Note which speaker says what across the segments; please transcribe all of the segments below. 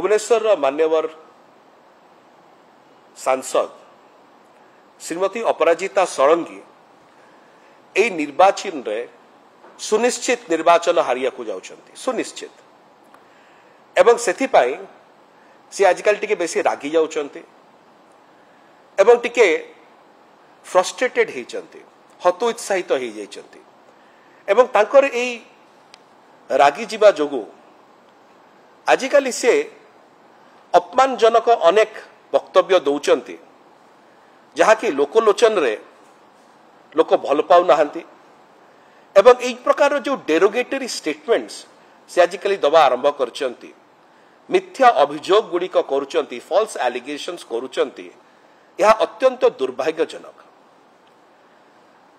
Speaker 1: भुवनेश्वर मान्यवर सांसद श्रीमती अपराजिता षडंगी ए निर्वाचन रे सुनिश्चित निर्वाचन हारिया को जाउछंती सुनिश्चित एवं सेथिपाई सी आजकल टिके बेसी रागी जाउछंती एवं टिके फ्रस्ट्रेटेड हेचंती हतोत्साहित हो जाइछंती एवं तांकर एई रागी जीवा जोगु आजिकाली से अपमानजनक अनेक वक्तव्य दौचंती जहाँकि लोकलोचन रे लोक भल पाउ नाहंती एवं एई प्रकार जो डेरोगेटरी स्टेटमेंट्स से आजिकाली दबा आरंभ करचंती मिथ्या अभियोग गुड़िक करुचंती फॉल्स एलिगेशंस करुचंती यह अत्यंत दुर्भाग्यजनक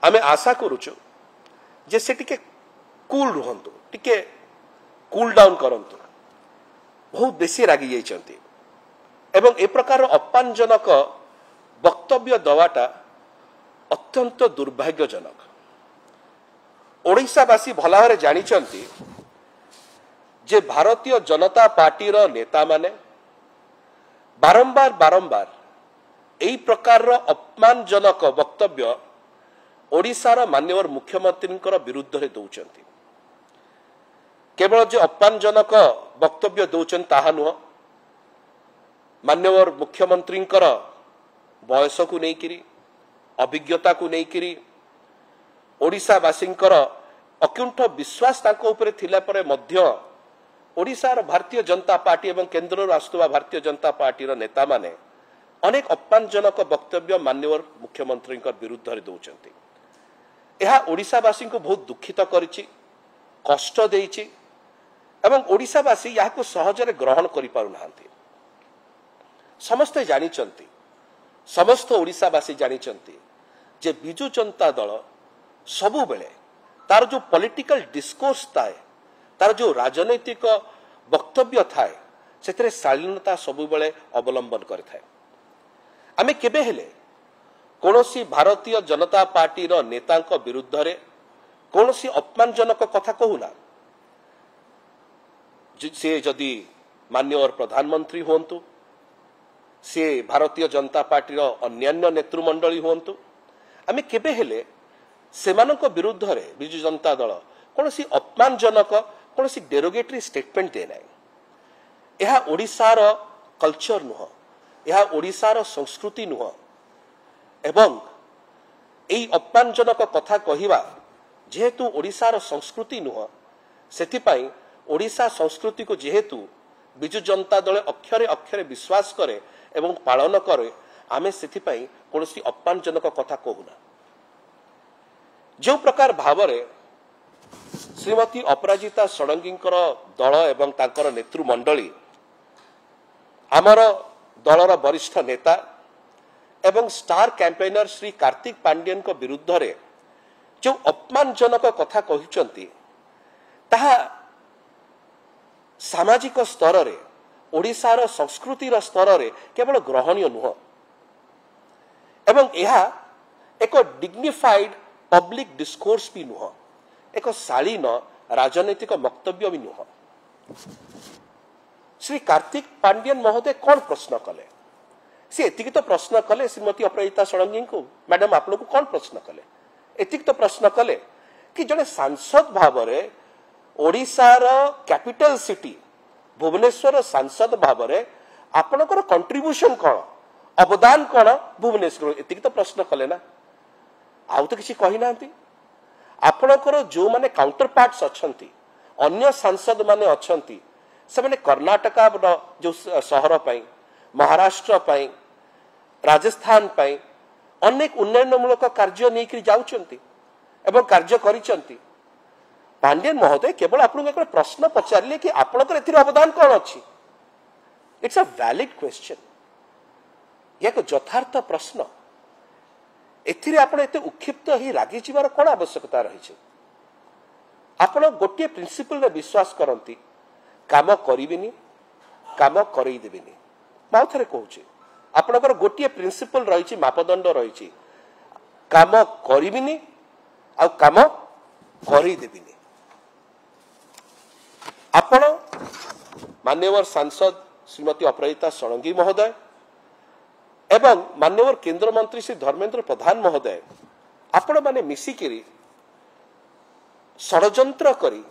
Speaker 1: आमे आशा करूछु जे से टिके कूल रुहंतु टिके कूल डाउन करंतु बहुत बेसी रागी जाइछंती एवं ए प्रकार अपमानजनक वक्तव्य दवाटा अत्यंत दुर्भाग्यजनक ओडिशावासी भला भाବରେ जानिछंती जे भारतीय जनता पार्टी रो नेता माने बारंबार बारंबार एई प्रकार अपमानजनक वक्तव्य ओडिशार माननीय मुख्यमंत्री विरुद्ध रे दौचंती केवल जो अपमानजनक वक्तव्य दौचन ताहा नुह माननीय मुख्यमंत्री बयस को लेकिरी अभिज्ञता को लेकिरी ओडिशावासींकर अकुंठ विश्वास ताको उपरे थिला परे मध्य ओडिशार भारतीय जनता पार्टी एवं केंद्र आसुवा भारतीय जनता पार्टी रो नेता माने अनेक अपमानजनक वक्तव्य माननीय मुख्यमंत्री विरुद्ध रे दौचंती यह ओडिशावासी को बहुत दुखित करिछि कष्ट देइछि एवं ओडिशावासी याको सहजरे ग्रहण करि पारु नाहंती समस्ते जानिचंती समस्त ओडिशावासी जानिचंती जे बिजु जनता दल सबु बेले तार जो पॉलिटिकल डिस्कोर्स थाए तार जो राजनैतिक वक्तव्य थाए सेतरे शालीनता सबु बेले अवलंबन करिथाए आमे केबे हेले कोनोसी भारतीय जनता पार्टी रो नेतांक विरुद्ध रे कोनोसी अपमानजनक कथा कहूना से जदि माननीय प्रधानमंत्री होंतु से भारतीय जनता पार्टी रो अन्यान्य नेतृमंडली होंतु आमे केबे हेले सेमानक विरुद्ध रे बिजु जनता दल कोनोसी अपमानजनक कोनोसी डेरोगेटरी स्टेटमेंट दे नै एहा ओडिसा रो कल्चर नुह एहा ओडिसा रो संस्कृति नुह एवं एई अपमानजनक कथा कहिबा जेहेतु ओडिसा रो संस्कृति नुह सेथिपाई ओडिसा संस्कृति को जेहेतु बिजु जनता दल अक्षरे अक्षरे विश्वास करे एवं पालन करे आमे सेथिपाई कोनोसी अपमानजनक कथा कहूना जो प्रकार भावरे श्रीमती अपराजिता षडंगींकर दल एवं तांकर नेतृमंडली आमर दलर वरिष्ठ नेता एवं स्टार कैंपेनर श्री कार्तिक पांड्यन को विरुद्ध रे जो अपमानजनक कथा कहिचंती ताहा सामाजिक स्तर रे ओडिसार संस्कृतिर स्तर रे केवल ग्रहणीय नुह एवं यह एक डिग्निफाइड पब्लिक डिस्कोर्स भी नुह एक शालीन राजनैतिक वक्तव्य भी नुह श्री कार्तिक पांड्यन महोदय कौन प्रश्न कले सी एतिक तो प्रश्न कले श्रीमती अपराजिता षडंगी को मैडम आप लोग कौन प्रश्न कले एतिक तो प्रश्न कले कि जड़े सांसद भावरे ओडिशार कैपिटल सिटी भुवनेश्वर सांसद भावरे आपनकर कंट्रीब्यूशन कौन अवदान कौन भुवनेश्वर एतिक तो प्रश्न कले ना आउ तो किसी कही नांती आपनकर जो माने काउंटर पार्ट्स अछंती अन्य सांसद माने अछंती से माने कर्नाटका जो शहर पई महाराष्ट्र पई राजस्थान पई अनेक उन्नयनमूलक कार्य नहीं जाउचंती एवं कार्य करिचंती पांड्यन महोदय केवल आपन एक प्रश्न पचारिले कि आपनकर एथिर अवदान कोन अछि इट्स अ वैलिड क्वेश्चन एक यथार्थ प्रश्न एथिरे आपण एते उक्षिप्त ही रागी जीवार कोन आवश्यकता रही छै आपण गोटे प्रिंसिपल रे विश्वास करंती काम करिबिनी काम करई देबिनी माउथरे कहूची आपनकर गोटे प्रिंसिपल रही छै मापदंड रही छै काम करिबिनी आ काम करई देबिनी आपण मान्यवर सांसद श्रीमती अपराजिता षडंगी महोदय एवं माननीय केंद्र मंत्री श्री धर्मेंद्र प्रधान महोदय आपण माने मिसिकिरी षडयंत्र करी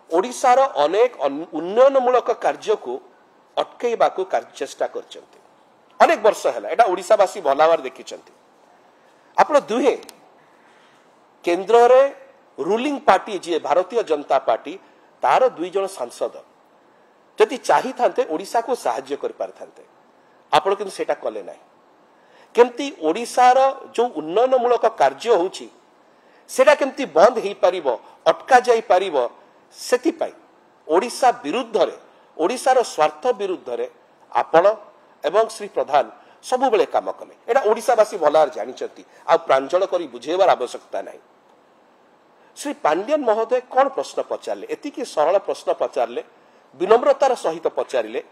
Speaker 1: ओडिशार अनेक उन्नयनमूलक कार्य को अटकैबा को चेष्टा करछन्ति। अनेक वर्ष है एटा ओडिशावासी भलावार देखिछन्ति। आपण दुहे केंद्र रे रूलिंग पार्टी जी भारतीय जनता पार्टी तार दुई जन सांसद जदि चाही थांते ओडिशा को सहाय्य कर पार थांते आपण किंतु सेटा कले नाही। केमती ओडिशार जो उन्नयनमूलक कार्य होउची सेटा केमती बंद हेई परिबो अटका जाई परिबो सेति पाई ओडिशा विरुद्ध रे ओडिशार स्वार्थ विरुद्ध रे आपण एवं श्री प्रधान सबु बेले काम कले। एटा ओडिशावासी भलार जानिचंती आ प्रांजल करी बुझेबार आवश्यकता नाही। श्री पांड्यन महोदय कौन प्रश्न पचारे एतिकी सरल प्रश्न पचारे विनम्रतार सहित पचारे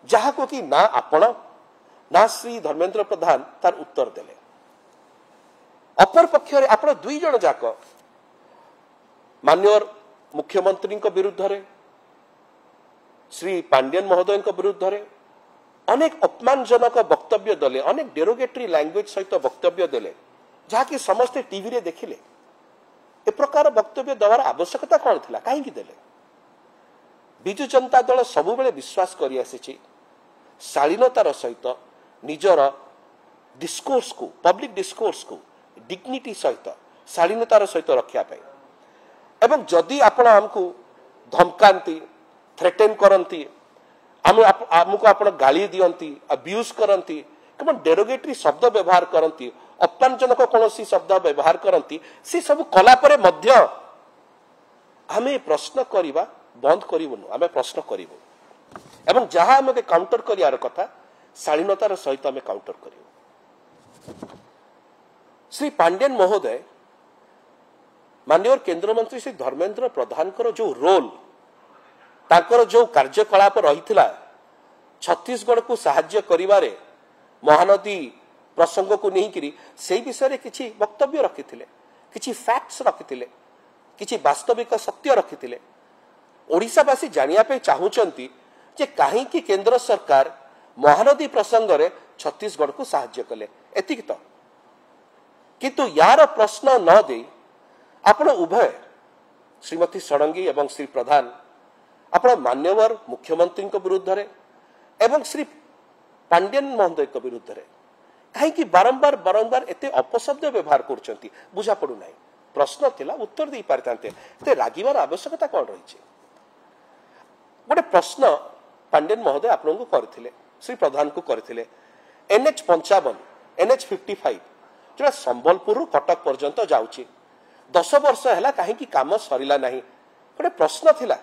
Speaker 1: जहा को कि ना आपण ना श्री धर्मेंद्र प्रधान तार उत्तर देले। अपर पक्ष आपण दुई जन जाक माननीय मुख्यमंत्री विरुद्ध रे श्री पांड्यन महोदय विरुद्ध रे अनेक अपमानजनक वक्तव्य देले अनेक डेरोगेटरी लैंग्वेज सहित वक्तव्य देले जहाँकि समस्ते टीवी रे देखिले। ए प्रकार वक्तव्य देवार आवश्यकता कौन थिला कहीं देले। बिजु जनता दल सबु बेले विश्वास करि आसीछि शालीनतार सहित निजर डिस्कोर्स को पब्लिक डिस्कोर्स को डिग्निटी सहित शालीनतार सहित रखिया पाई एवं जदि आपण हमकु धमकांती थ्रेटेन करंती आमको आपण गाली दियंती अब्यूज करंती केवल डेरोगेटरी शब्द व्यवहार करंती अपमानजनक कौनसी शब्द व्यवहार करंती से सब कला परे मध्य आमे प्रश्न करिबा बंद करिवनु आमे प्रश्न करिवु एवं जहां आमे काउंटर करियार कथा शालीनतार सहित आमे काउंटर करिवु। श्री पांड्यन महोदय माननीय केंद्र मंत्री श्री धर्मेंद्र प्रधान जो रोल ताकर जो कार्यकलाप रही छत्तीसगढ़ को साहाय्य करिवारे महानदी प्रसंग को नहीं से विषय किसी वक्तव्य रखिथिले किसी फैक्ट्स रखिथिले किसी वास्तविक सत्य रखिथिले। ओडिशावासी जानिया पे चाहूचंती जे काहे कि केंद्र सरकार महानदी प्रसंग रे छत्तीसगढ़ को साहाय्य कले एतिक तो किंतु यार प्रश्न न दे आपण उभय श्रीमती षडंगी एवं श्री प्रधान आपण मान्यवर मुख्यमंत्री विरुद्ध रे एवं श्री पांड्यन महोदय विरुद्ध रे कहीं बारंबार बारंबार एते अपशब्द व्यवहार करछंती बुझा पड़ू नाही। प्रश्न थिला उत्तर दे पारतांते ते रागिवार आवश्यकता कोन रही गोटे प्रश्न पांड्यन महोदय आपन को करथिले श्री प्रधान को करथिले NH 55 NH 55 जो संबलपुर कटक पर्यंत जाउची 10 वर्ष हैला कहीं काम सरिला नाही। गोटे प्रश्न थिला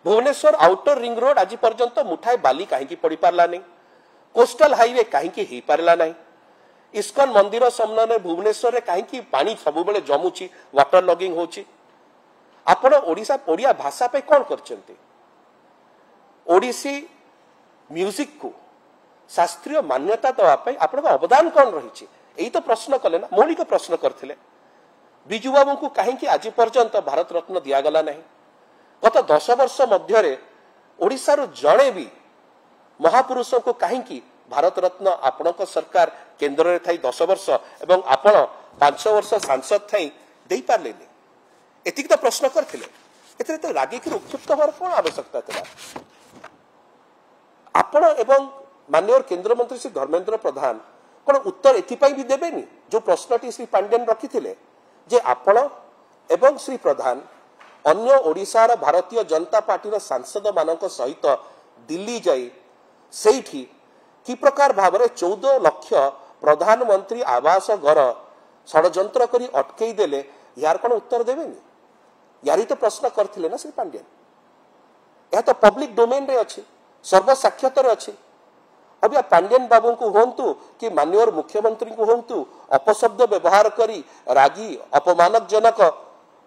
Speaker 1: भुवनेश्वर आउटर रिंग रोड आज पर्यंत मुठाए बाली कहीं पड़ी पारला नहीं कोस्टल हाईवे कहीं ही पारला नहीं इस्कन मंदिर सामने भुवनेश्वर रे कहीं पानी सब बेले जमुची वाटर लॉगिंग होची। आपण ओडिशा ओडिया भाषा पे कौन करचंती ओडिसी म्यूजिक को शास्त्रीय मान्यता दवाई आपण अवदान कौन रही यही तो प्रश्न कले ना मौलिक प्रश्न करथिले। बिजु बाबू को कहीं आज पर्यंत भारत रत्न दिगला नहीं गत 10 वर्ष मध्य ओडिशार जड़े भी महापुरुष को कहीं भारत रत्न आपण सरकार केंद्र में थी 10 वर्ष एवं आपण 5 वर्ष सांसद थी दे पारे एतिक तो प्रश्न करते तो रागिक उत्क्षिप्त हमार कौन आवश्यकता था। आपण एवं माननीय केंद्र मंत्री श्री धर्मेंद्र प्रधान कौन उत्तर एथिपाई भी देबेनी जो प्रश्नटी श्री पांड्यन रखिथिले जे आपण एवं श्री प्रधान अन्य ओडिशार भारतीय जनता पार्टी सांसद मानक सहित दिल्ली जाई सेठी कि प्रकार भाव 14 लाख प्रधानमंत्री आवास घर षडयंत्र करी अटकई देले यार कौन उत्तर देवेनी यार तो प्रश्न करथिले ना श्री पांड्यन यह तो पब्लिक डोमेन रे अच्छे सर्वसाक्षातर अच्छे। अब या पांड्यन बाबू को हूँ कि माननीय मुख्यमंत्री को हूँ अपशब्द व्यवहार करी रागी अपमानजनक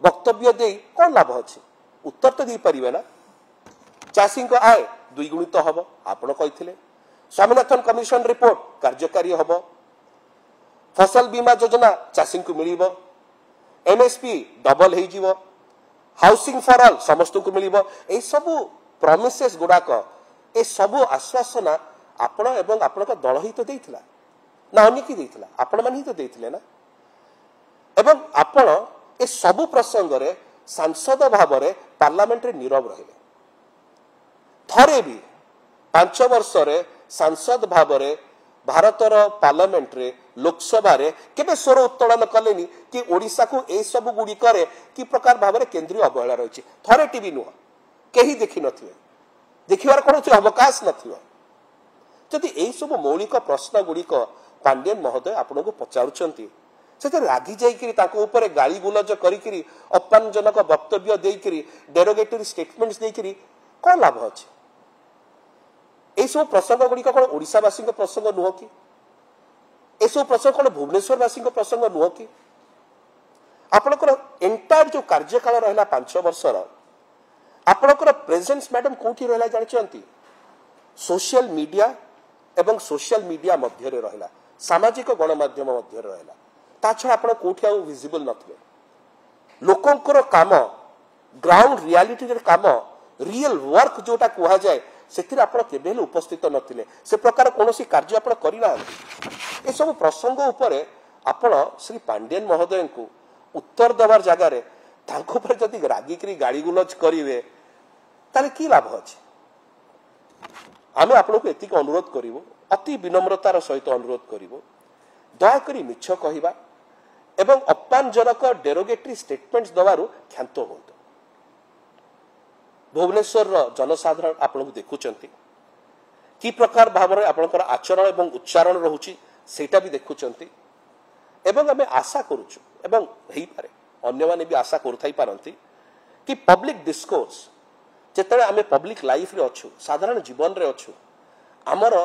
Speaker 1: वक्तव्य दे कौन लाभ अच्छे उत्तर तो दे पारे ना। चाषी आय द्विगुणित हम आपण कही स्वामीनाथन कमिशन रिपोर्ट कार्यकारी हम फसल बीमा योजना चाषी को मिल MSP डबल हो हाउसिंग फॉर ऑल समस्त को मिल सबू प्रमिसेस गुड़ाक ए सबु आश्वासना आपण एवं आपण दल ही तो देइथिला ना अन्य कि देइथिला आपण मान ही तो देइथिले ना एवं आपण ए सबु प्रसंग रे सांसद भाव रे पार्लियामेंट रे नीरव रहिले थरे भी 5 वर्ष रे सांसद भाव रे भारतर पार्लियामेंट रे लोकसभा रे केबे स्वर उत्तोलन कलेनी कि ओडिसा को ए सब गुडी करे कि प्रकार भाव रे केंद्रीय अवहेला रहिछि थरे टीवी नुह केही देखि नथिवे देखिवार कोनो अवकाश नथिव जदि एई सब मौलिक प्रश्न गुड़िक पांडियन महोदय आपन को पचारुचंती से रागी जाइकरी ताको ऊपर गाली गुलज करिकरी अपमानजनक वक्तव्य देइकरी डेरोगेटरी स्टेटमेंट्स देइकरी कोन लाभ अछि ए सब प्रसंग गुड़िक कोन ओडिसावासी प्रसंग नुह कि ए सब प्रसंग कोन भुवनेश्वरवासी प्रसंग नुह कि आपनकर एंटायर जो कार्यकाल रहला 5 वर्षर आपनकर प्रेजेंस मैडम कोठी रहला जानचंती सोशल मीडिया एवं सोशल मीडिया मध्य रे रहला सामाजिक गणमाध्यम मध्य रे रहला ता छडा आपण कोठी आ विजिबल नथले लोकंकर काम ग्राउंड रियलिटी रे काम रियल वर्क जोटा कुहा जाय सेतिर आपण केबे उपस्थित नथिले से प्रकार कोनोसी कार्य आपण करिना ए सब प्रसंग उपरे आपण श्री पांडियन महोदय को उत्तर देवार जगह रे तांको पर जदि रागिकरी गाड़ी गुलज करिवे ताले की लाभ अछि आमे आपण को एतिक अनुरोध करिवो अति विनम्रतार सहित अनुरोध करिवो दया करी मिछ कहिबा एवं अपमानजनक डेरोगेटरी स्टेटमेंट्स दवारु क्षांत होतो भुवनेश्वर जनसाधारण आपण को देखुचंती की प्रकार भावरे आपनकर आचरण एवं उच्चारण रहउची सेटा भी देखुचंती एवं हमें आशा करूछु एवं हेई पारे अन्य माने भी आशा करथाई पारंती कि पब्लिक डिस्कोर्स जेतले आमे पब्लिक लाइफ रे अछु साधारण जीवन रे अछु हमर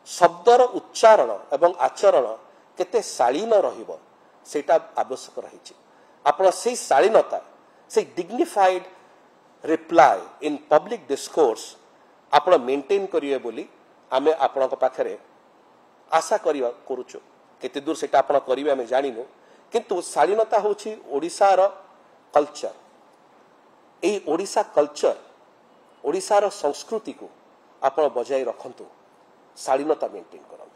Speaker 1: शब्दर उच्चारण एवं आचरण केते शालीन रहिबो सेटा आवश्यक रहिछि आपण से शालीनता से dignified reply in public discourse आपण मेंटेन करिवे बोली आमे आपनक पाखरे आशा करिवा करूछु केते दूर सेटा आपण करिवे आमे जानिनु किंतु शालीनता होछि ओडिसार कल्चर ए ओडिसा कल्चर ओडिसार संस्कृति को आपण बजाय रखंतु शालीनता मेंटेन करंतु।